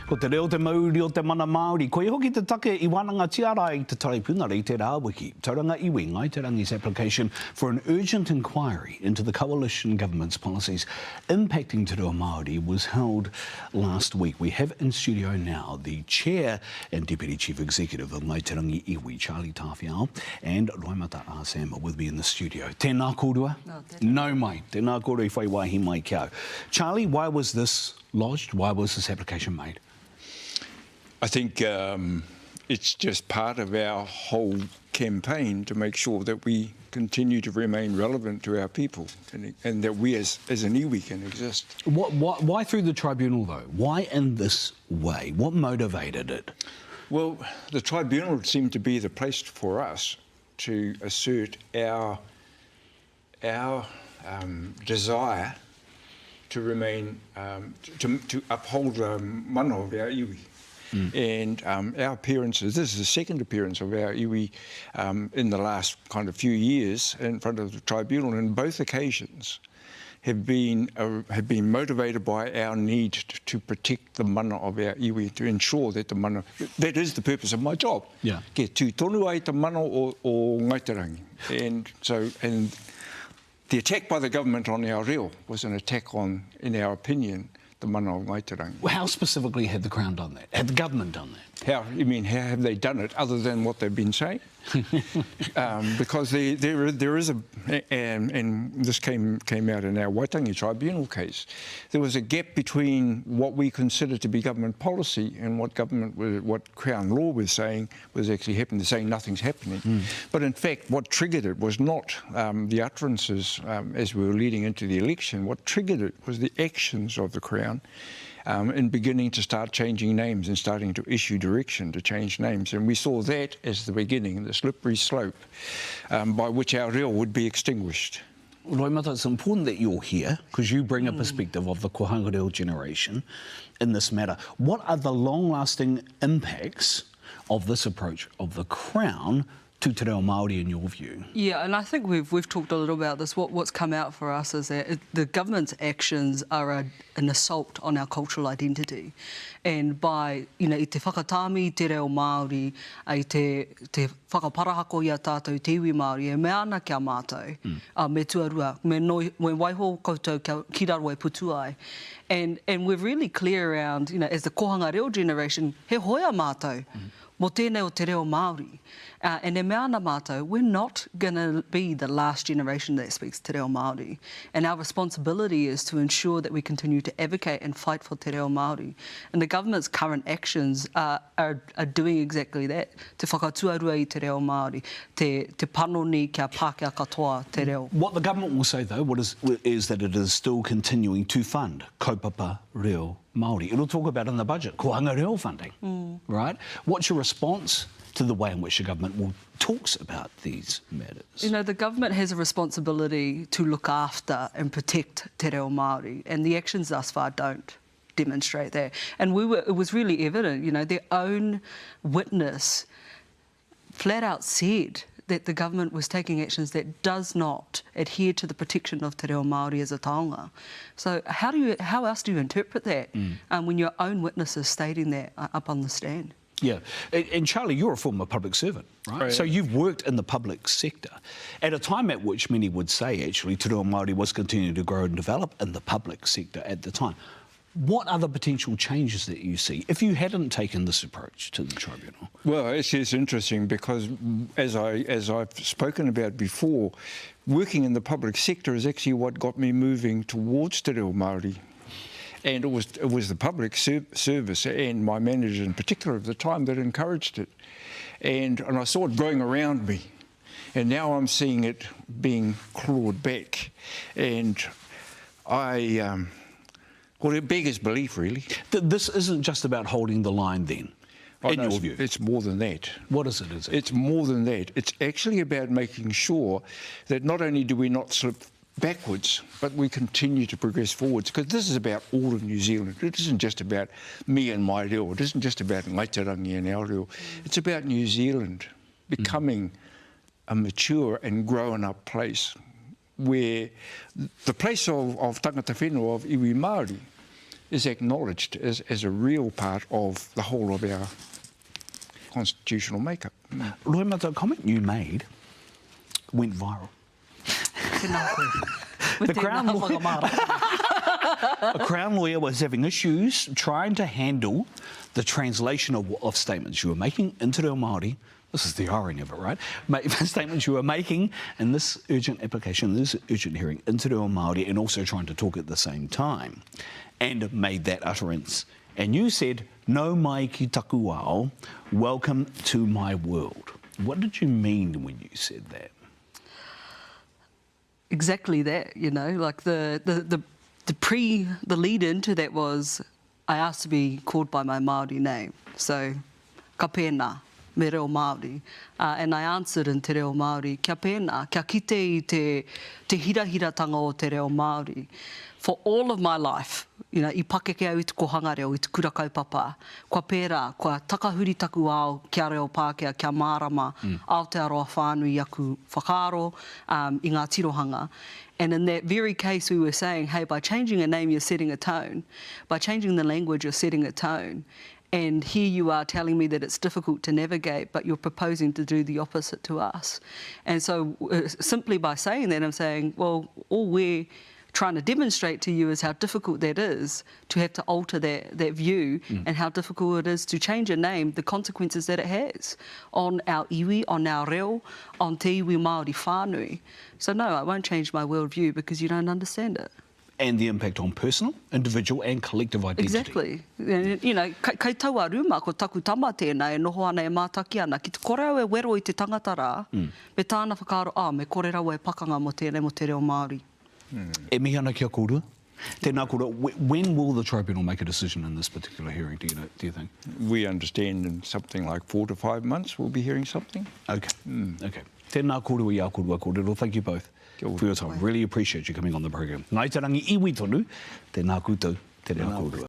Ko te reo te mauri o te mana Māori. Ko i hoki te take I wānanga tiara I te Tribunal I te Rāwiki. Tauranga iwi Ngāi Te Rangi's application for an urgent inquiry into the coalition government's policies impacting Te Reo Māori was held last week. We have in studio now the Chair and Deputy Chief Executive of Ngāi Te Rangi iwi, Charlie Tawhiao, and Roimata are with me in the studio. Tēnā kōrua? No mai. Tēnā kōrua I whai wāhi mai kia. Charlie, why was this lodged? Why was this application made? I think it's just part of our whole campaign to make sure that we continue to remain relevant to our people and that we as an iwi can exist. Why through the tribunal though? Why in this way? What motivated it? Well, the tribunal seemed to be the place for us to assert our desire to remain, to uphold the mana of our iwi. And our appearances, this is the second appearance of our iwi in the last kind of few years in front of the tribunal, and both occasions have been motivated by our need to protect the mana of our iwi, to ensure that the mana, that is the purpose of my job. Yeah. Ke tū tonu ai te mana o Ngāi Te Rangi. And the attack by the government on our reo was an attack on, in our opinion, the mana of Ngāi Te Rangi. Well, how specifically had the Crown done that? Had the government done that? How have they done it other than what they've been saying? Because there is a, and this came out in our Waitangi Tribunal case, there was a gap between what we consider to be government policy and what Crown law was saying was actually happening. They're saying nothing's happening. But in fact, what triggered it was not the utterances as we were leading into the election. What triggered it was the actions of the Crown in beginning to start changing names and starting to issue direction to change names. And we saw that as the beginning, the slippery slope by which our reo would be extinguished. Roimata, it's important that you're here because you bring a perspective of the kohanga reo generation in this matter. What are the long-lasting impacts of this approach of the Crown to Te Reo Māori in your view? Yeah, and I think we've talked a little about this. What's come out for us is that the government's actions are an assault on our cultural identity, and by I te whakatāmi Te Reo Māori, I te whakaparahako I a tātou te iwi Māori, e mea ana kia mātou, me tuarua, me waiho koutou ki raro e putu ai. And we're really clear around, as the kohanga reo generation, he hoia mātou, mo tēnei o Te Reo Māori. And e mea ana mātou, we're not going to be the last generation that speaks Te Reo Māori. And our responsibility is to ensure that we continue to advocate and fight for Te Reo Māori. And the government's current actions are doing exactly that. Te whakatuarua I Te Reo Māori, te panoni kia Pākehā katoa Te Reo. What the government will say, though, is that it is still continuing to fund kaupapa reo Māori. It'll talk about in the budget, kohanga reo funding, right? What's your response to the way in which the government talks about these matters? The government has a responsibility to look after and protect Te Reo Māori, and the actions thus far don't demonstrate that. And it was really evident, their own witness flat out said that the government was taking actions that does not adhere to the protection of Te Reo Māori as a taonga. So how else do you interpret that when your own witness is stating that up on the stand? Yeah, and Charlie, you're a former public servant, right? Oh, yeah. So you've worked in the public sector at a time at which many would say, actually, Te Reo Māori was continuing to grow and develop in the public sector at the time. What are the potential changes that you see if you hadn't taken this approach to the tribunal? Well, it's interesting because, as I've spoken about before, working in the public sector is actually what got me moving towards Te Reo Māori. And it was the public service and my manager in particular at the time that encouraged it. And I saw it growing around me. And now I'm seeing it being clawed back. And well, it beggars belief, really. This isn't just about holding the line then, in your view? It's more than that. What is it? It's more than that. It's actually about making sure that not only do we not slip backwards, but we continue to progress forwards, because this is about all of New Zealand. It isn't just about me and my reo. It isn't just about Ngāi Te Rangi and our reo. It's about New Zealand becoming a mature and grown up place where the place of tangata whenua, of iwi Māori, is acknowledged as a real part of the whole of our constitutional makeup. Roimata, a comment you made went viral. The Crown lawyer was having issues trying to handle the translation of statements you were making in Te Reo Māori. This is the irony of it, right? Statements you were making in this urgent application, this urgent hearing in Te Reo Māori, and also trying to talk at the same time, and made that utterance. And you said, "No mai ki taku ao, welcome to my world." What did you mean when you said that? Exactly that, you know, like the lead into that was I asked to be called by my Māori name. So, ka pēnā, me reo Māori. And I answered in Te Reo Māori, kia pēnā, kia kite I te hirahiratanga o Te Reo Māori. For all of my life, you know, I pakeke au I te kohanga reo, I te kura kaupapa, kua pērā, kua takahuri taku ao kia reo Pākehā, kia mārama, Aotearoa whānui aku whakaaro, I ngā tirohanga. And in that very case, we were saying, hey, by changing a name, you're setting a tone. By changing the language, you're setting a tone. And here you are telling me that it's difficult to navigate, but you're proposing to do the opposite to us. And so simply by saying that, I'm saying, well, all we're trying to demonstrate to you is how difficult that is to have to alter that view and how difficult it is to change a name, the consequences that it has on our iwi, on our reo, on te iwi Māori whānui. So no, I won't change my worldview because you don't understand it. And the impact on personal, individual and collective identity. Exactly. You know, kai taua ruma ko taku tama tēnā e noho ana e mātaki ana. Ki te korau e wero I te tangata rā, me tāna whakaaro, me kore rawa e pakanga mo tēnei mo Te Reo Māori. E mihi ana kia kōrua? Tēnā kōrua, when will the Tribunal make a decision in this particular hearing, do you think? We understand in something like 4 to 5 months we'll be hearing something. Okay. Okay. Tēnā kōrua I a kōrua kōrero. Thank you both for your time. Really appreciate you coming on the program. Ngāi Te Rangi iwi tonu, tēnā koutou, te reo kōrua.